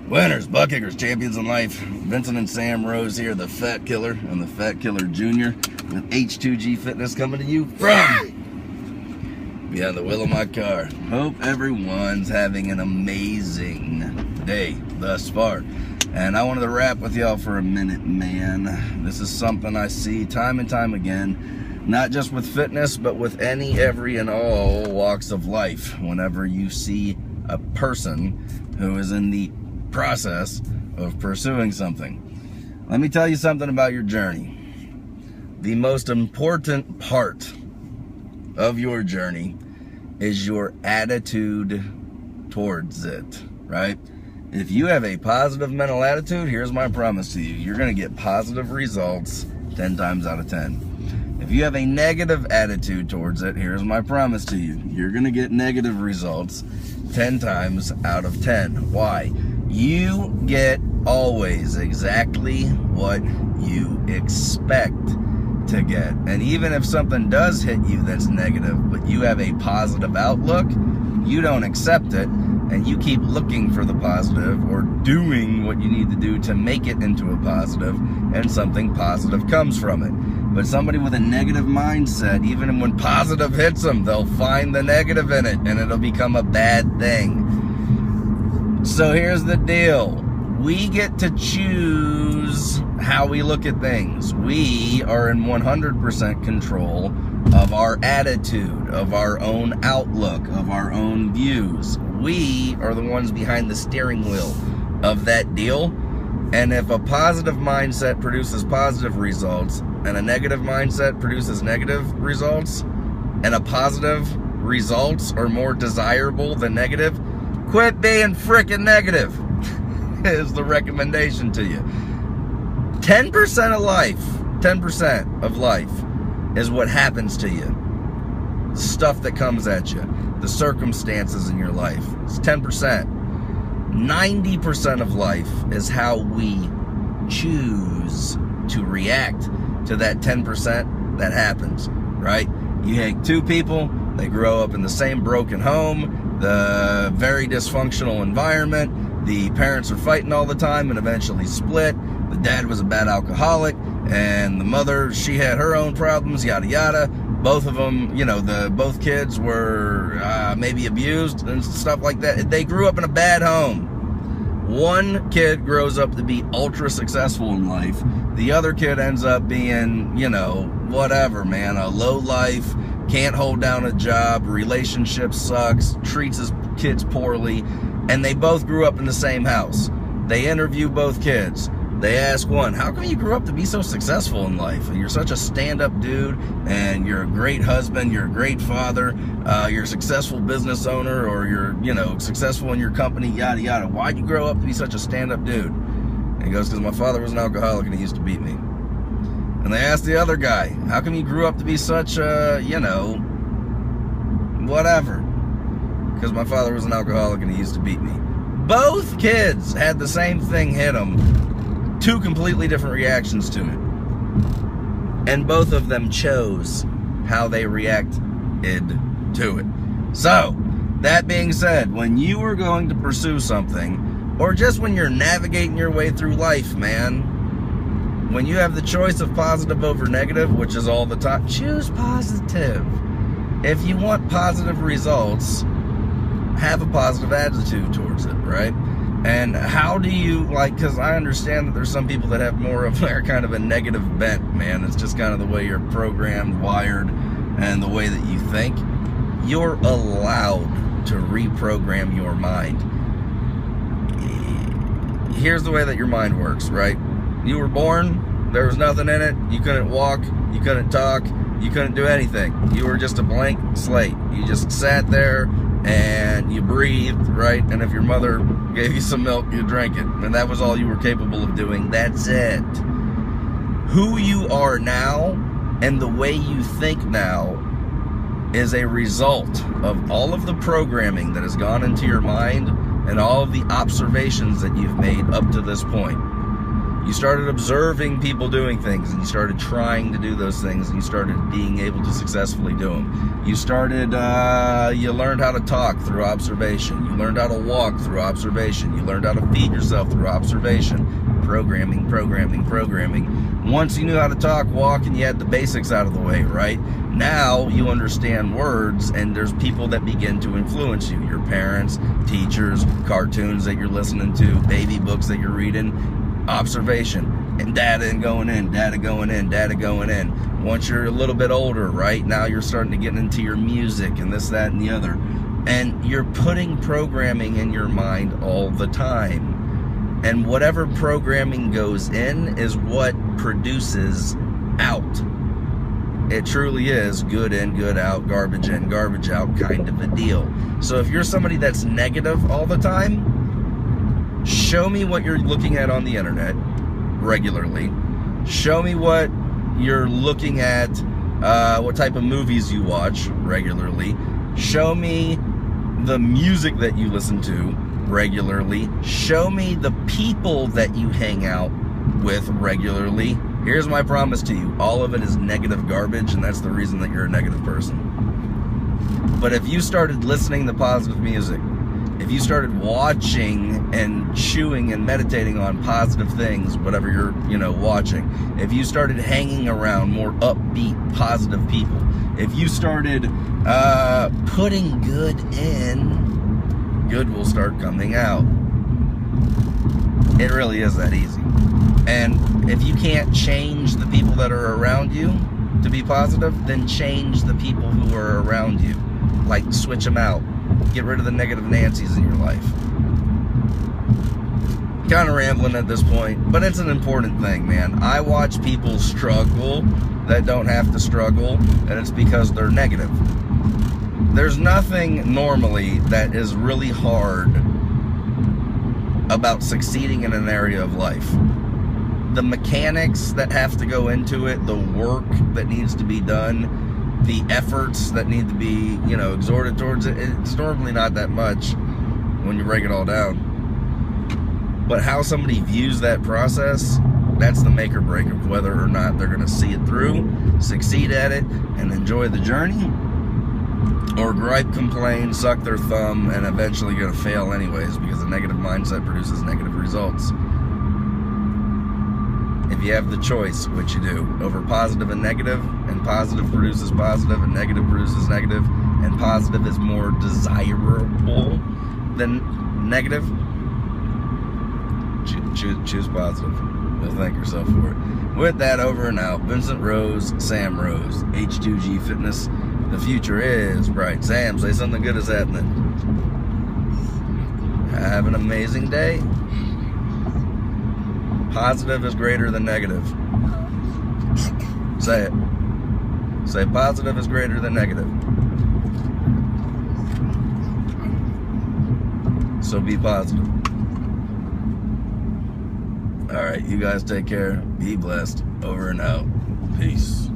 Winners, butt kickers, champions in life. Vincent and Sam Rose here, the Fat Killer and the Fat Killer Jr. with H2G Fitness coming to you from behind the wheel of my car. Hope everyone's having an amazing day thus far. And I wanted to rap with y'all for a minute, man. This is something I see time and time again, not just with fitness, but with any, every, and all walks of life. Whenever you see a person who is in the process of pursuing something. Let me tell you something about your journey. The most important part of your journey is your attitude towards it, right? If you have a positive mental attitude, here's my promise to you. You're going to get positive results 10 times out of 10. If you have a negative attitude towards it, here's my promise to you. You're going to get negative results 10 times out of 10. Why? You get always exactly what you expect to get. And even if something does hit you that's negative, but you have a positive outlook, you don't accept it, and you keep looking for the positive or doing what you need to do to make it into a positive, and something positive comes from it. But somebody with a negative mindset, even when positive hits them, they'll find the negative in it, and it'll become a bad thing. So here's the deal. We get to choose how we look at things. We are in 100% control of our attitude, of our own outlook, of our own views. We are the ones behind the steering wheel of that deal. And if a positive mindset produces positive results, and a negative mindset produces negative results, and a positive results are more desirable than negative, quit being freaking negative is the recommendation to you. 10% of life, 10% of life is what happens to you. Stuff that comes at you, the circumstances in your life. It's 10%. 90% of life is how we choose to react to that 10% that happens, right? You take two people, they grow up in the same broken home, the very dysfunctional environment, the parents are fighting all the time and eventually split, the dad was a bad alcoholic, and the mother, she had her own problems, yada yada. Both of them, you know, both kids were maybe abused and stuff like that. They grew up in a bad home. One kid grows up to be ultra successful in life. The other kid ends up being, you know, whatever, man, a low life, can't hold down a job, relationship sucks, treats his kids poorly, and they both grew up in the same house. They interview both kids. They ask one, how come you grew up to be so successful in life? And you're such a stand-up dude, and you're a great husband, you're a great father, you're a successful business owner, or you're, you know, successful in your company, yada yada. Why'd you grow up to be such a stand-up dude? And he goes, because my father was an alcoholic and he used to beat me. And they ask the other guy, how come you grew up to be such a, you know, whatever? Because my father was an alcoholic and he used to beat me. Both kids had the same thing hit them. Two completely different reactions to it. And both of them chose how they reacted to it. So, that being said, when you are going to pursue something, or just when you're navigating your way through life, man, when you have the choice of positive over negative, which is all the time, choose positive. If you want positive results, have a positive attitude towards it, right? And how do you, like, because I understand that there's some people that have more of kind of a negative bent, man. It's just kind of the way you're programmed, wired, and the way that you think. You're allowed to reprogram your mind. Here's the way that your mind works, right? You were born, there was nothing in it, you couldn't walk, you couldn't talk, you couldn't do anything. You were just a blank slate. You just sat there and you breathed, right? And if your mother gave you some milk, you drank it. And that was all you were capable of doing. That's it. Who you are now and the way you think now is a result of all of the programming that has gone into your mind and all of the observations that you've made up to this point. You started observing people doing things, and you started trying to do those things, and you started being able to successfully do them. You started, you learned how to talk through observation. You learned how to walk through observation. You learned how to feed yourself through observation. Programming. Once you knew how to talk, walk, and you had the basics out of the way, right? Now you understand words, and there's people that begin to influence you. Your parents, teachers, cartoons that you're listening to, baby books that you're reading. Observation and data going in. Once you're a little bit older, right, now you're starting to get into your music and this, that, and the other, and you're putting programming in your mind all the time, and whatever programming goes in is what produces out. It truly is good in, good out, garbage in, garbage out kind of a deal. So if you're somebody that's negative all the time, show me what you're looking at on the internet regularly. Show me what you're looking at, what type of movies you watch regularly. Show me the music that you listen to regularly. Show me the people that you hang out with regularly. Here's my promise to you. All of it is negative garbage, and that's the reason that you're a negative person. But if you started listening to positive music, if you started watching and chewing and meditating on positive things, whatever you're, watching, if you started hanging around more upbeat, positive people, if you started putting good in, good will start coming out. It really is that easy. And if you can't change the people that are around you to be positive, then change the people who are around you. Like, switch them out. Get rid of the negative Nancy's in your life. Kind of rambling at this point, but it's an important thing, man. I watch people struggle that don't have to struggle, and it's because they're negative. There's nothing normally that is really hard about succeeding in an area of life. The mechanics that have to go into it, the work that needs to be done, the efforts that need to be, exhorted towards it, it's normally not that much when you break it all down. But how somebody views that process, that's the make or break of whether or not they're going to see it through, succeed at it, and enjoy the journey, or gripe, complain, suck their thumb, and eventually going to fail anyways, because a negative mindset produces negative results. If you have the choice, what you do over positive and positive produces positive, and negative produces negative, and positive is more desirable than negative, choose positive. You'll thank yourself for it. With that, over and out. Vincent Rose, Sam Rose, H2G Fitness. The future is bright. Sam, say something good is happening. Have an amazing day. Positive is greater than negative. Say it. Say positive is greater than negative. So be positive. Alright, you guys take care. Be blessed. Over and out. Peace.